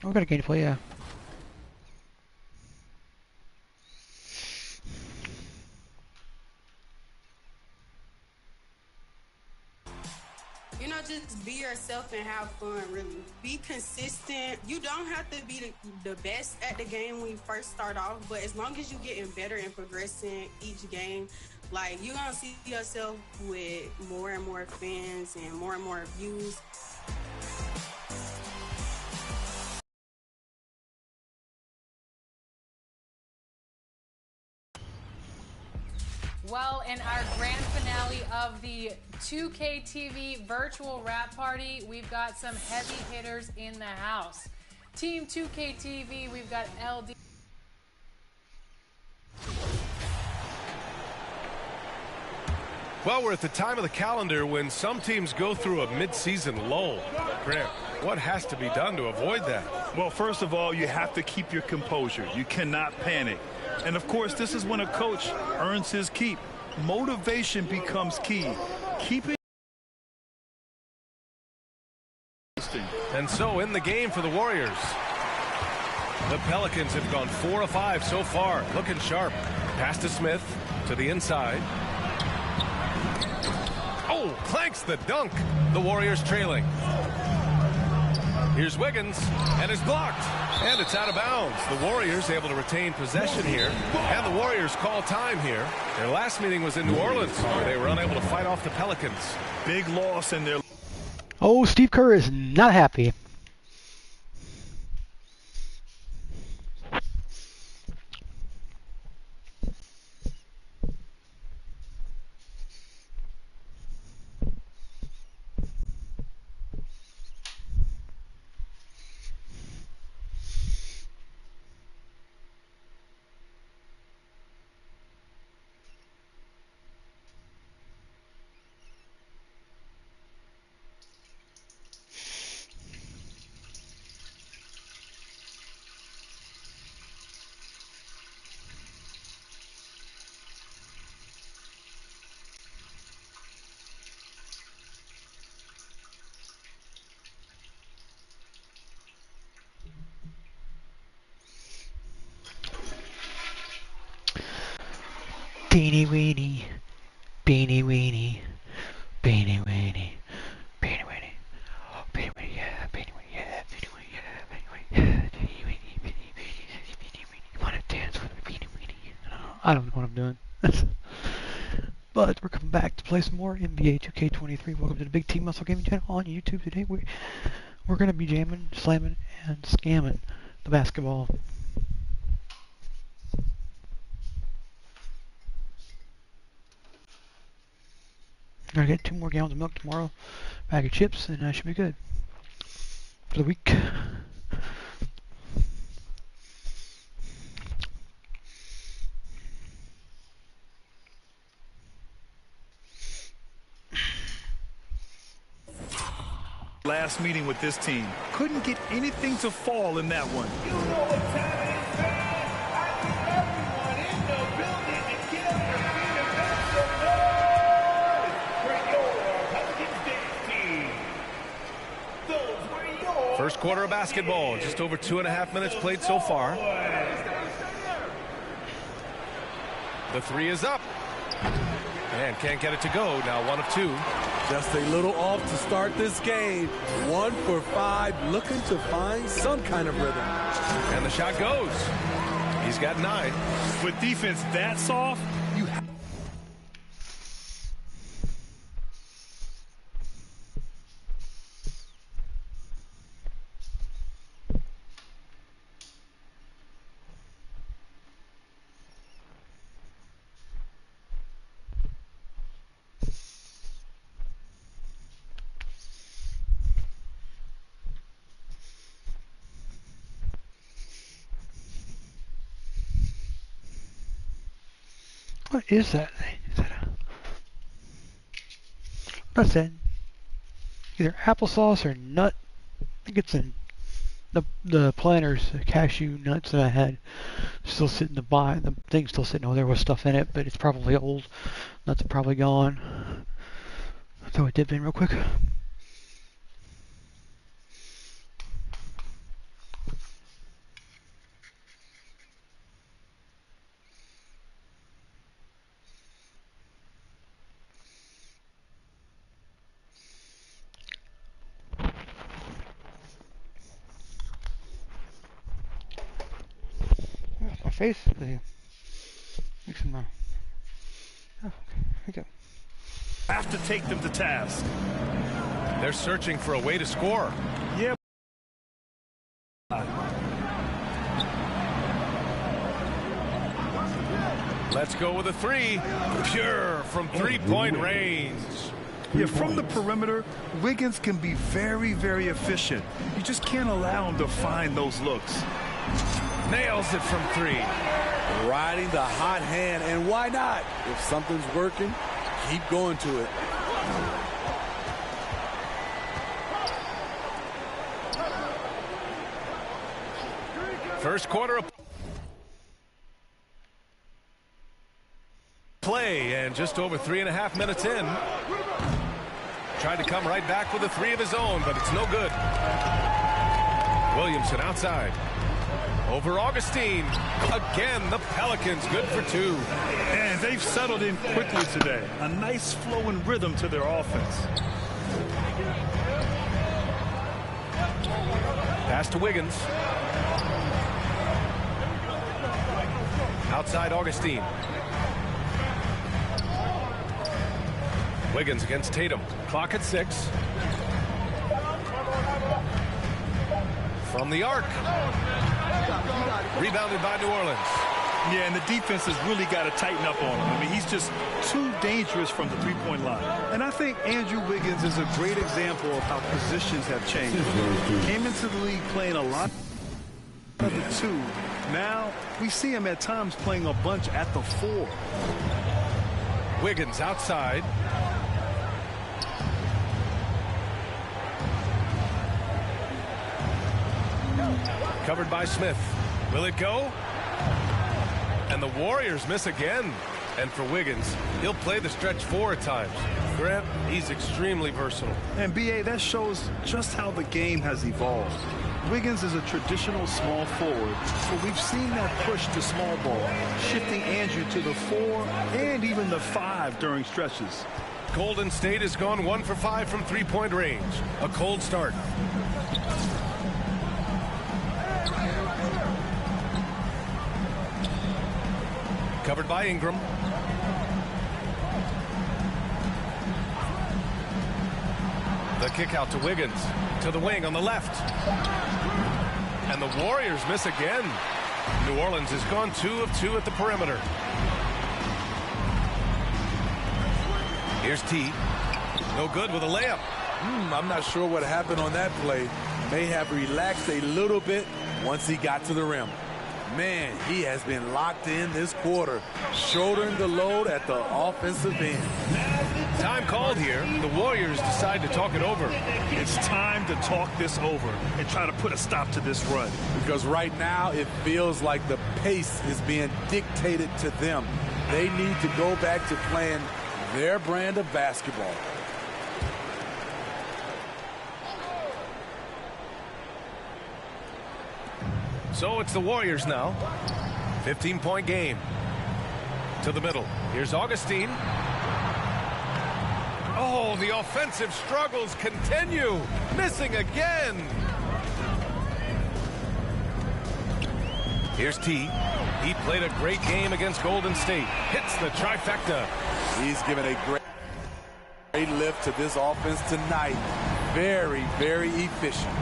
We got a game to play, yeah. You know, just be yourself and have fun, really. Be consistent. You don't have to be the best at the game when you first start off, but as long as you're getting better and progressing each game, like, you're going to see yourself with more and more fans and more views. Well, in our grand finale of the 2K TV virtual rap party, we've got some heavy hitters in the house. Team 2K TV, we've got LD. Well, we're at the time of the calendar when some teams go through a mid-season lull. Grant, what has to be done to avoid that? Well, first of all, you have to keep your composure. You cannot panic. And, of course, this is when a coach earns his keep. Motivation becomes key. Keeping. And so in the game for the Warriors. The Pelicans have gone 4 of 5 so far, looking sharp. Pass to Smith, to the inside. Oh, clanks the dunk. The Warriors trailing. Here's Wiggins, and it's blocked. And it's out of bounds. The Warriors able to retain possession here. And the Warriors call time here. Their last meeting was in New Orleans, where they were unable to fight off the Pelicans. Big loss in their... Oh, Steve Kerr is not happy. Beanie weenie, beanie weenie, beanie weenie, beanie weenie, beanie weenie, yeah, beanie weenie, yeah, beanie weenie, yeah, beanie weenie, yeah, beanie weenie, beanie weenie, beanie weenie. You wanna dance with me, beanie weenie? I don't know what I'm doing. But we're coming back to play some more NBA 2K23. Welcome to the Big Team Muscle Gaming channel on YouTube. Today we're gonna be jamming, slamming, and scamming the basketball. I'm gonna get 2 more gallons of milk tomorrow, bag of chips, and I should be good for the week. Last meeting with this team. Couldn't get anything to fall in that one. You know what time it is, man. I need everyone in the building to get up and be the best of noise for your Pelicans dance team. Those were your... First quarter of basketball, just over 2.5 minutes played so far. The three is up. And can't get it to go. Now 1 of 2. Just a little off to start this game. 1 for 5, looking to find some kind of rhythm. And the shot goes. He's got 9. With defense that soft, you have... What is that? Is that what's that? Either applesauce or nut. I think it's in the planters, the cashew nuts that I had. Still sitting the thing's still sitting over there with stuff in it, but it's probably old. Nuts are probably gone. Throw a dip in real quick. face with you. Mix them up. Oh, okay. Here we go. Have to take them to task. They're searching for a way to score. Yeah. Let's go with a three. Pure from three-point range. Yeah, from the perimeter, Wiggins can be very, very efficient. You just can't allow him to find those looks. Nails it from three. Riding the hot hand, and why not? If something's working, keep going to it. First quarter of play, and just over 3.5 minutes in. Tried to come right back with a three of his own, but it's no good. Williamson outside. Over Augustine. Again, the Pelicans good for two. And they've settled in quickly today. A nice flowing rhythm to their offense. Pass to Wiggins. Outside Augustine. Wiggins against Tatum. Clock at 6. From the arc. Rebounded by New Orleans. Yeah, and the defense has really got to tighten up on him. I mean, he's just too dangerous from the three-point line. And I think Andrew Wiggins is a great example of how positions have changed. Came into the league playing a lot of the two. Now, we see him at times playing a bunch at the 4. Wiggins outside. Covered by Smith. Will it go? And the Warriors miss again. And for Wiggins, he'll play the stretch 4 at times. Grant, he's extremely versatile. And B.A., that shows just how the game has evolved. Wiggins is a traditional small forward, but we've seen that push to small ball, shifting Andrew to the 4 and even the 5 during stretches. Golden State has gone 1 for 5 from three-point range. A cold start. Covered by Ingram. The kick out to Wiggins. To the wing on the left. And the Warriors miss again. New Orleans has gone 2 of 2 at the perimeter. Here's T. No good with a layup. I'm not sure what happened on that play. May have relaxed a little bit once he got to the rim. Man, he has been locked in this quarter, shouldering the load at the offensive end. Time called here. The Warriors decide to talk it over. It's time to talk this over and try to put a stop to this run. Because right now it feels like the pace is being dictated to them. They need to go back to playing their brand of basketball. So it's the Warriors now. 15-point game. To the middle. Here's Augustine. Oh, the offensive struggles continue. Missing again. Here's T. He played a great game against Golden State. Hits the trifecta. He's given a great lift to this offense tonight. Very, very efficient.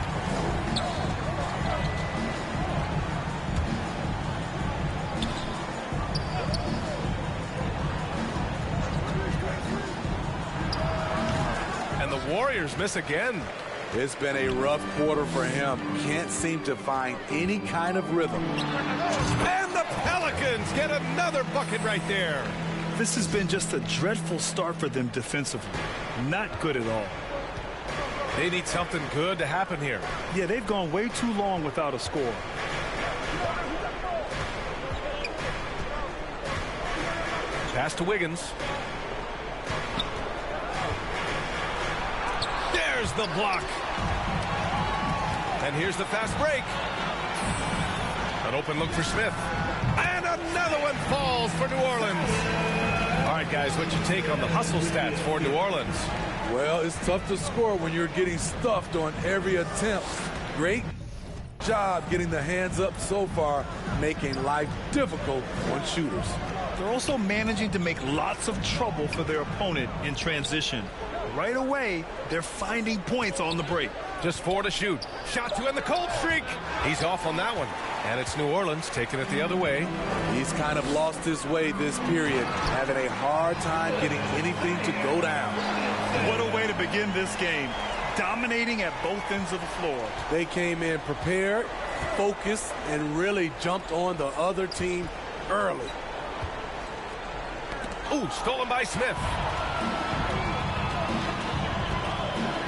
Warriors miss again. It's been a rough quarter for him. Can't seem to find any kind of rhythm. And the Pelicans get another bucket right there. This has been just a dreadful start for them defensively. Not good at all. They need something good to happen here. Yeah, they've gone way too long without a score. Pass to Wiggins. There's the block. And here's the fast break. An open look for Smith. And another one falls for New Orleans. All right, guys, what's your take on the hustle stats for New Orleans? Well, it's tough to score when you're getting stuffed on every attempt. Great job getting the hands up so far, making life difficult on shooters. They're also managing to make lots of trouble for their opponent in transition. Right away, they're finding points on the break. Just 4 to shoot. Shot to end the cold streak. He's off on that one. And it's New Orleans taking it the other way. He's kind of lost his way this period, having a hard time getting anything to go down. What a way to begin this game. Dominating at both ends of the floor. They came in prepared, focused, and really jumped on the other team early. Ooh, stolen by Smith.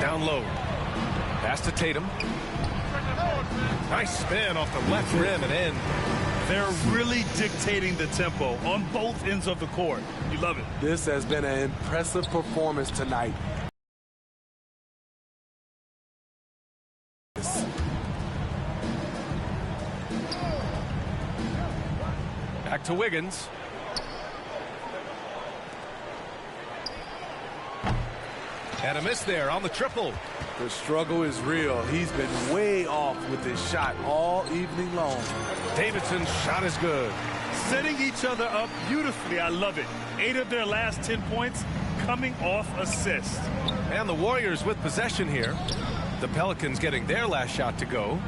Down low. Pass to Tatum. Nice spin off the left rim and in. They're really dictating the tempo on both ends of the court. You love it. This has been an impressive performance tonight. Back to Wiggins. And a miss there on the triple. The struggle is real. He's been way off with his shot all evening long. Davidson's shot is good. Setting each other up beautifully. I love it. 8 of their last 10 points coming off assists. And the Warriors with possession here. The Pelicans getting their last shot to go.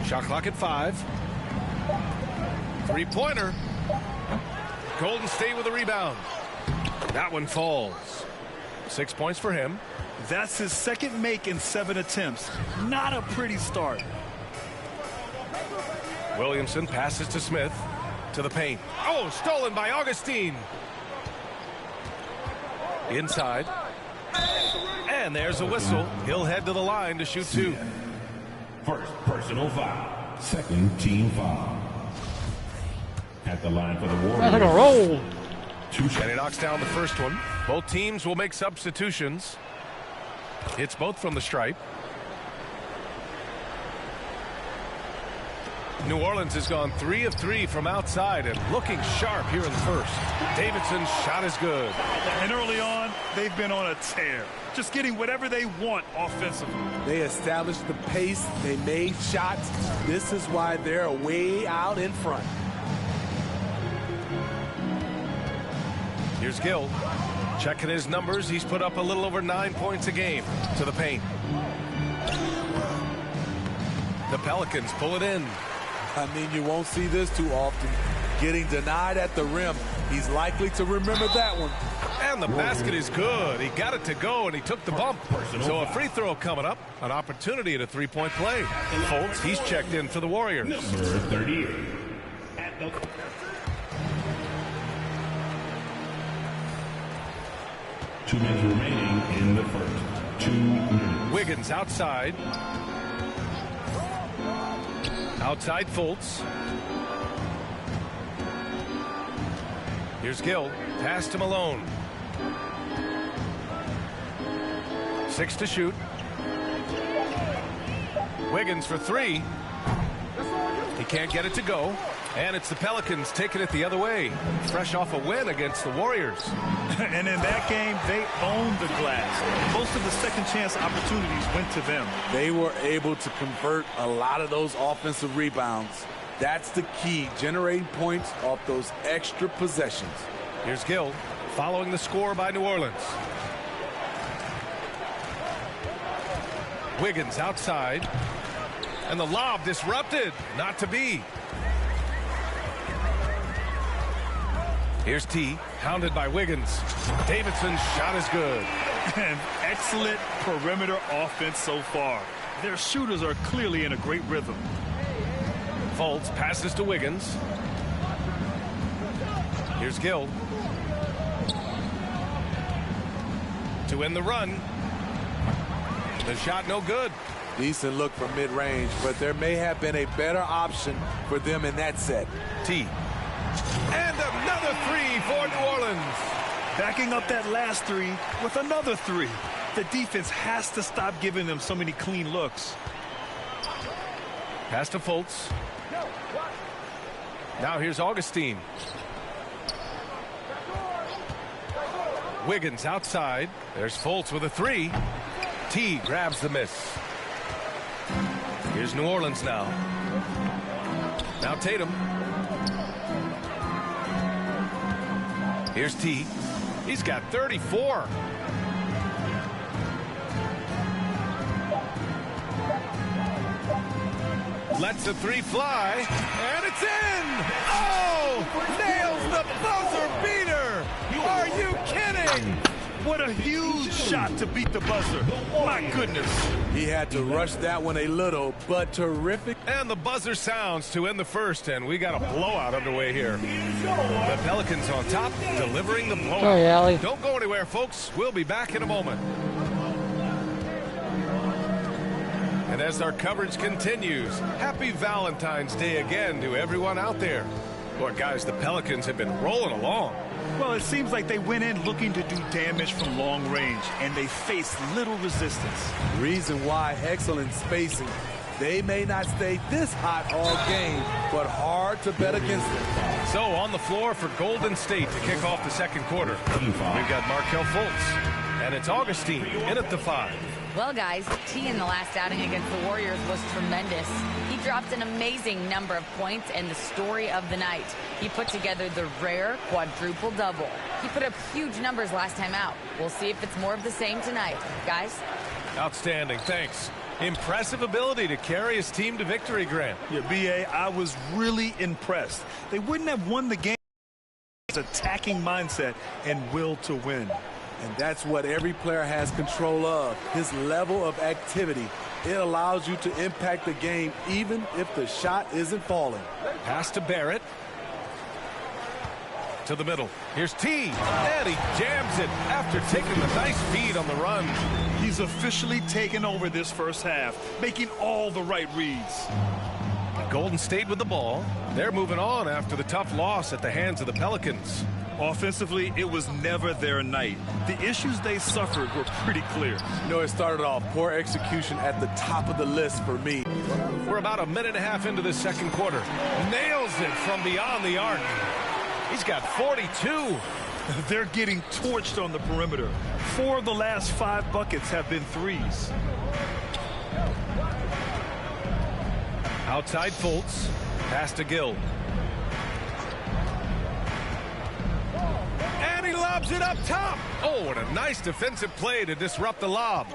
Shot clock at 5. Three-pointer. Golden State with a rebound. That one falls. 6 points for him. That's his second make in 7 attempts. Not a pretty start. Williamson passes to Smith. To the paint. Oh, stolen by Augustine. Inside. And there's a whistle. He'll head to the line to shoot 2. First personal foul. Second team foul. At the line for the Warriors. That's like a roll. And he knocks down the first one. Both teams will make substitutions. It's both from the stripe. New Orleans has gone 3 of 3 from outside and looking sharp here in the first. Davidson's shot is good. And early on, they've been on a tear. Just getting whatever they want offensively. They established the pace. They made shots. This is why they're way out in front. Here's Gill. Checking his numbers. He's put up a little over 9 points a game. To the paint. The Pelicans pull it in. I mean, you won't see this too often. Getting denied at the rim. He's likely to remember that one. And the basket is good. He got it to go, and he took the bump. So a free throw coming up. An opportunity at a three-point play. Fultz, he's checked in for the Warriors. Number 38. 2 minutes remaining in the first. 2 minutes. Wiggins outside. Outside Fultz. Here's Gill. Pass to Malone. 6 to shoot. Wiggins for 3. He can't get it to go. And it's the Pelicans taking it the other way. Fresh off a win against the Warriors. And in that game, they owned the glass. Most of the second chance opportunities went to them. They were able to convert a lot of those offensive rebounds. That's the key, generating points off those extra possessions. Here's Gill following the score by New Orleans. Wiggins outside. And the lob disrupted. Not to be. Here's T, hounded by Wiggins. Davidson's shot is good. An excellent perimeter offense so far. Their shooters are clearly in a great rhythm. Fultz passes to Wiggins. Here's Gill. To win the run. The shot no good. Decent look from mid-range, but there may have been a better option for them in that set. T. And another 3 for New Orleans. Backing up that last 3 with another 3. The defense has to stop giving them so many clean looks. Pass to Fultz. Now here's Augustine. Wiggins outside. There's Fultz with a three. T grabs the miss. Here's New Orleans now. Now Tatum. Here's T. He's got 34. Lets the three fly, and it's in! Oh! Nails the buzzer beater! Are you kidding? What a huge shot to beat the buzzer. My goodness. He had to rush that one a little, but terrific. And the buzzer sounds to end the first, and we got a blowout underway here. The Pelicans on top, delivering the blowout. Sorry, Allie. Don't go anywhere, folks. We'll be back in a moment. And as our coverage continues, happy Valentine's Day again to everyone out there. Boy, guys, the Pelicans have been rolling along. Well, it seems like they went in looking to do damage from long range, and they faced little resistance. Reason why, excellent spacing. They may not stay this hot all game, but hard to bet against them. So on the floor for Golden State to kick off the second quarter, we've got Markelle Fultz, and it's Augustine in at the 5. Well, guys, T in the last outing against the Warriors was tremendous. He dropped an amazing number of points and the story of the night. He put together the rare quadruple-double. He put up huge numbers last time out. We'll see if it's more of the same tonight. Guys? Outstanding, thanks. Impressive ability to carry his team to victory, Grant. Yeah, B.A., I was really impressed. They wouldn't have won the game with his attacking mindset and will to win. And that's what every player has control of, his level of activity. It allows you to impact the game even if the shot isn't falling. Pass to Barrett. To the middle. Here's T. And he jams it after taking the nice feed on the run. He's officially taken over this first half, making all the right reads. Golden State with the ball. They're moving on after the tough loss at the hands of the Pelicans. Offensively, it was never their night. The issues they suffered were pretty clear. You know, it started off poor execution at the top of the list for me. We're about a minute and a half into the second quarter. Nails it from beyond the arc. He's got 42. They're getting torched on the perimeter. 4 of the last 5 buckets have been threes. Outside Fultz. Pass to Gill. And he lobs it up top. Oh, and a nice defensive play to disrupt the lob.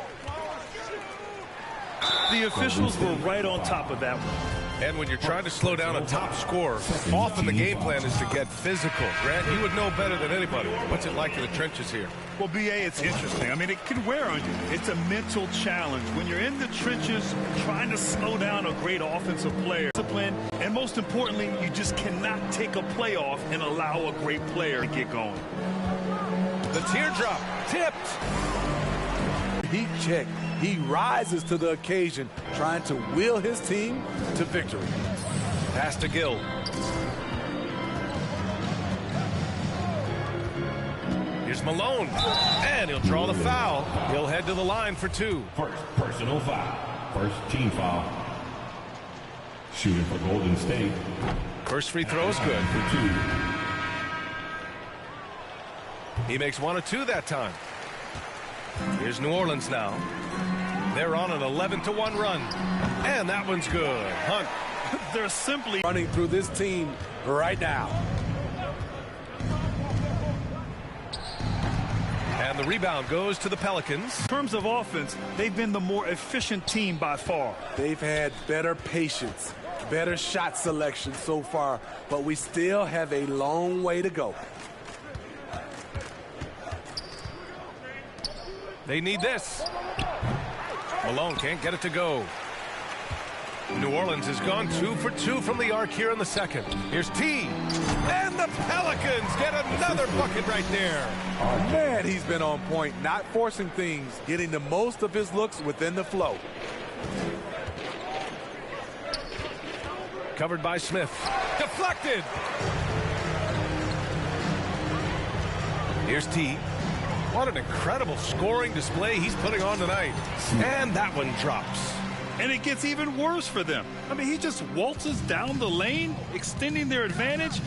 The officials were right on top of that one. And when you're trying to slow down a top scorer, often the game plan is to get physical. Grant, you would know better than anybody. What's it like in the trenches here? Well, B.A., it's interesting. I mean, it can wear on you. It's a mental challenge. When you're in the trenches trying to slow down a great offensive player, discipline, and most importantly, you just cannot take a play off and allow a great player to get going. The teardrop tipped. Heat check. He rises to the occasion, trying to will his team to victory. Pass to Gill. Here's Malone. And he'll draw the foul. He'll head to the line for 2. First personal foul. First team foul. Shooting for Golden State. First free throw is good. For 2. He makes 1 of 2 that time. Here's New Orleans now. They're on an 11-1 run. And that one's good. Hunt. They're simply running through this team right now. And the rebound goes to the Pelicans. In terms of offense, they've been the more efficient team by far. They've had better patience, better shot selection so far, but we still have a long way to go. They need this. Malone can't get it to go. New Orleans has gone 2 for 2 from the arc here in the second. Here's T. And the Pelicans get another bucket right there. Man, he's been on point, not forcing things, getting the most of his looks within the flow. Covered by Smith. Deflected. Here's T. What an incredible scoring display he's putting on tonight. And that one drops. And it gets even worse for them. I mean, he just waltzes down the lane, extending their advantage.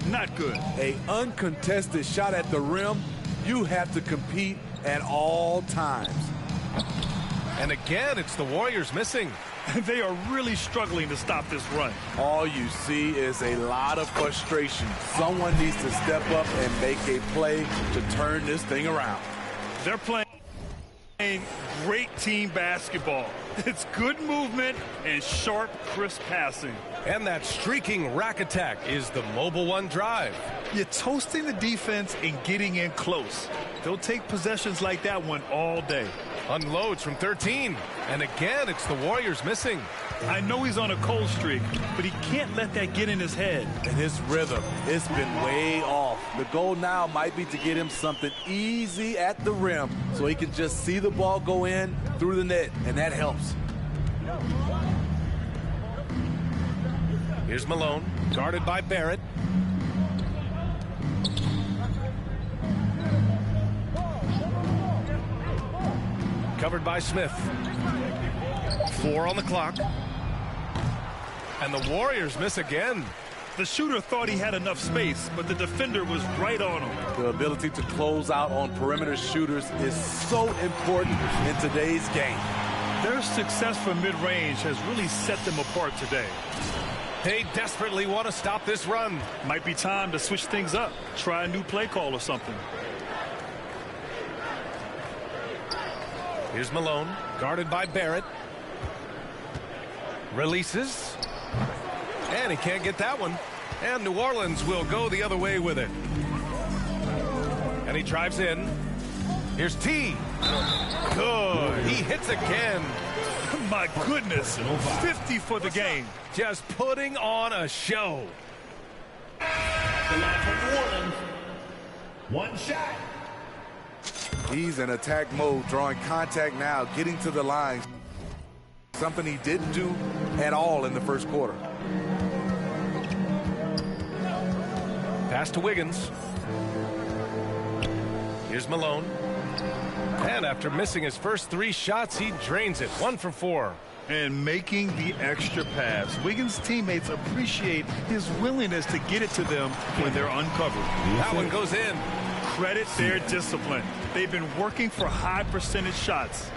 Not good. An uncontested shot at the rim. You have to compete at all times. And again, it's the Warriors missing. They are really struggling to stop this run. All you see is a lot of frustration. Someone needs to step up and make a play to turn this thing around. They're playing great team basketball. It's good movement and sharp, crisp passing. And that streaking rack attack is the Mobile One drive. You're toasting the defense and getting in close. They'll take possessions like that one all day. Unloads from 13. And again, it's the Warriors missing. I know he's on a cold streak, but he can't let that get in his head. And his rhythm, it's been way off. The goal now might be to get him something easy at the rim so he can just see the ball go in through the net, and that helps. Here's Malone, guarded by Barrett. Covered by Smith. 4 on the clock. And the Warriors miss again. The shooter thought he had enough space, but the defender was right on him. The ability to close out on perimeter shooters is so important in today's game. Their success from mid-range has really set them apart today. They desperately want to stop this run. Might be time to switch things up. Try a new play call or something. Here's Malone, guarded by Barrett. Releases. And he can't get that one. And New Orleans will go the other way with it. And he drives in. Here's T. Good. He hits again. My goodness. 50 for the game. Just putting on a show. The line for New Orleans. One shot. He's in attack mode, drawing contact now, getting to the line. Something he didn't do at all in the first quarter. Pass to Wiggins. Here's Malone. And after missing his first 3 shots, he drains it. 1 for 4. And making the extra pass. Wiggins' teammates appreciate his willingness to get it to them when they're uncovered. That one goes in. Credit their discipline. They've been working for high percentage shots.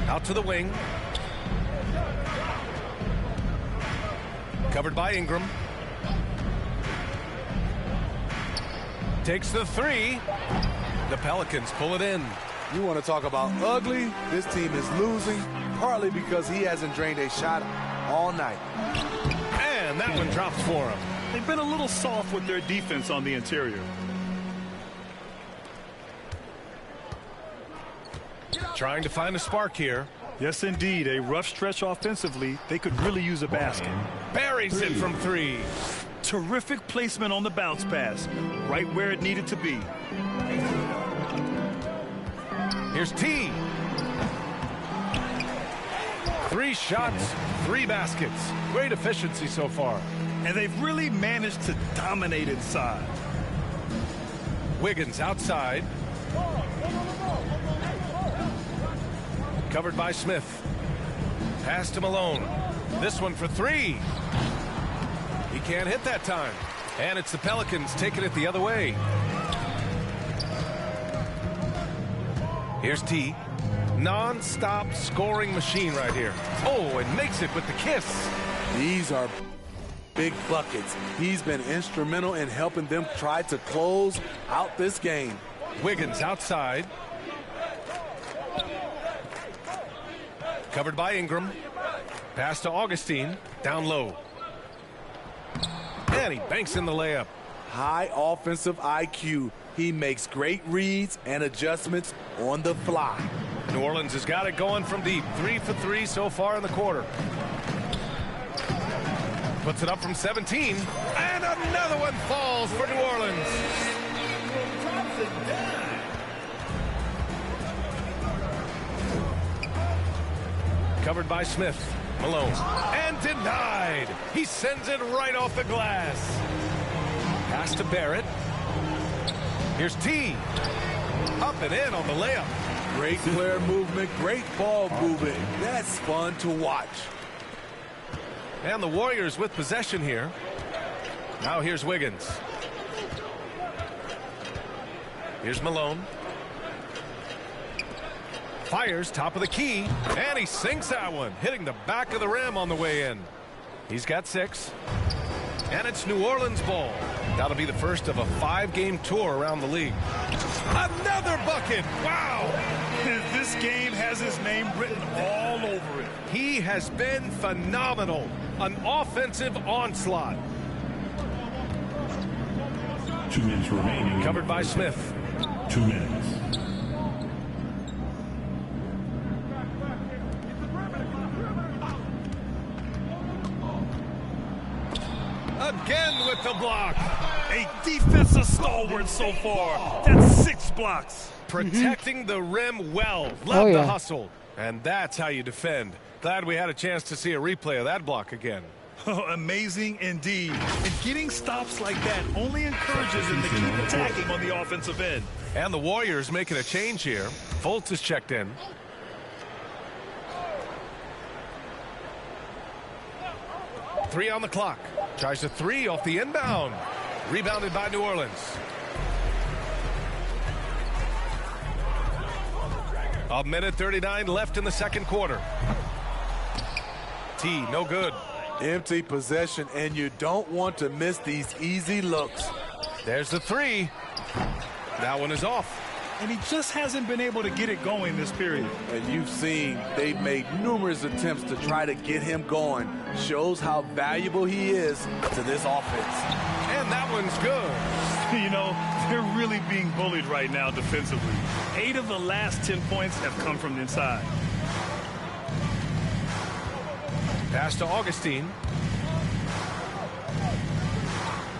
Out to the wing. Covered by Ingram. Takes the 3. The Pelicans pull it in. You want to talk about ugly? This team is losing, partly because he hasn't drained a shot all night. And that one drops for him. They've been a little soft with their defense on the interior. Trying to find a spark here. Yes, indeed. A rough stretch offensively. They could really use a basket. Buries it from 3. Terrific placement on the bounce pass. Right where it needed to be. Here's T. 3 shots, 3 baskets. Great efficiency so far. And they've really managed to dominate inside. Wiggins outside. Covered by Smith. Pass to Malone. This one for 3. He can't hit that time. And it's the Pelicans taking it the other way. Here's T. Non-stop scoring machine right here. Oh, and makes it with the kiss. These are big buckets. He's been instrumental in helping them try to close out this game. Wiggins outside. Covered by Ingram. Pass to Augustine. Down low. And he banks in the layup. High offensive IQ. He makes great reads and adjustments on the fly. New Orleans has got it going from deep. 3 for 3 so far in the quarter. Puts it up from 17. And another one falls for New Orleans. Covered by Smith. Malone. And denied. He sends it right off the glass. Pass to Barrett. Here's T. Up and in on the layup. Great player movement, great ball movement. That's fun to watch. And the Warriors with possession here. Now here's Wiggins. Here's Malone. Fires top of the key, and he sinks that one, hitting the back of the rim on the way in. He's got 6. And it's New Orleans ball. That'll be the first of a 5-game tour around the league. Another bucket! Wow! This game has his name written all over it. He has been phenomenal. An offensive onslaught. 2 minutes remaining. Covered by Smith. 2 minutes. Again with the block. A defensive stalwart so far. That's 6 blocks. Protecting the rim well. Love the hustle. And that's how you defend. Glad we had a chance to see a replay of that block again. Oh, amazing indeed. And getting stops like that only encourages him to keep attacking on the offensive end. And the Warriors making a change here. Fultz is checked in. Three on the clock. Tries a 3 off the inbound. Rebounded by New Orleans. A minute 39 left in the second quarter. T, no good. Empty possession, and you don't want to miss these easy looks. There's the 3. That one is off. And he just hasn't been able to get it going this period. And you've seen they've made numerous attempts to try to get him going. Shows how valuable he is to this offense. And that one's good. You know, they're really being bullied right now defensively. 8 of the last 10 points have come from the inside. Pass to Augustine.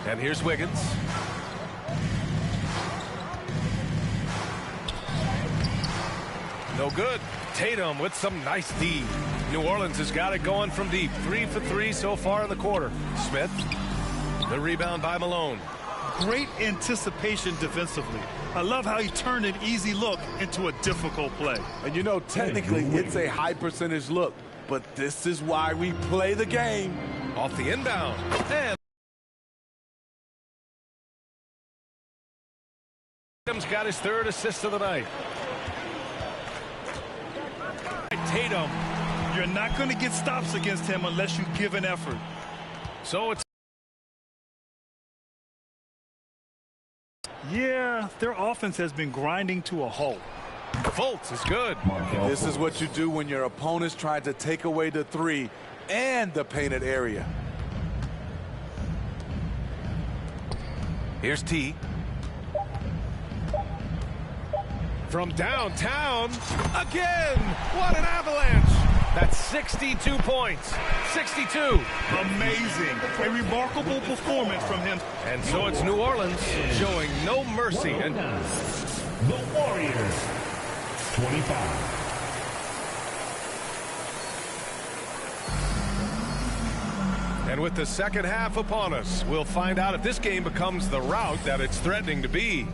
And here's Wiggins. No good. Tatum with some nice D. New Orleans has got it going from deep. 3 for 3 so far in the quarter. Smith. The rebound by Malone. Great anticipation defensively. I love how he turned an easy look into a difficult play. And you know, technically, it's a high percentage look, but this is why we play the game. Off the inbound. And Tatum's got his 3rd assist of the night. Tatum. You're not going to get stops against him unless you give an effort. So it's yeah, their offense has been grinding to a halt. Fultz is good. This is what you do when your opponent's trying to take away the 3 and the painted area. Here's T. From downtown, again, what an avalanche. That's 62 points, 62. Amazing, a remarkable performance from him. And so it's New Orleans showing no mercy. And the Warriors, 25. And with the second half upon us, we'll find out if this game becomes the rout that it's threatening to be.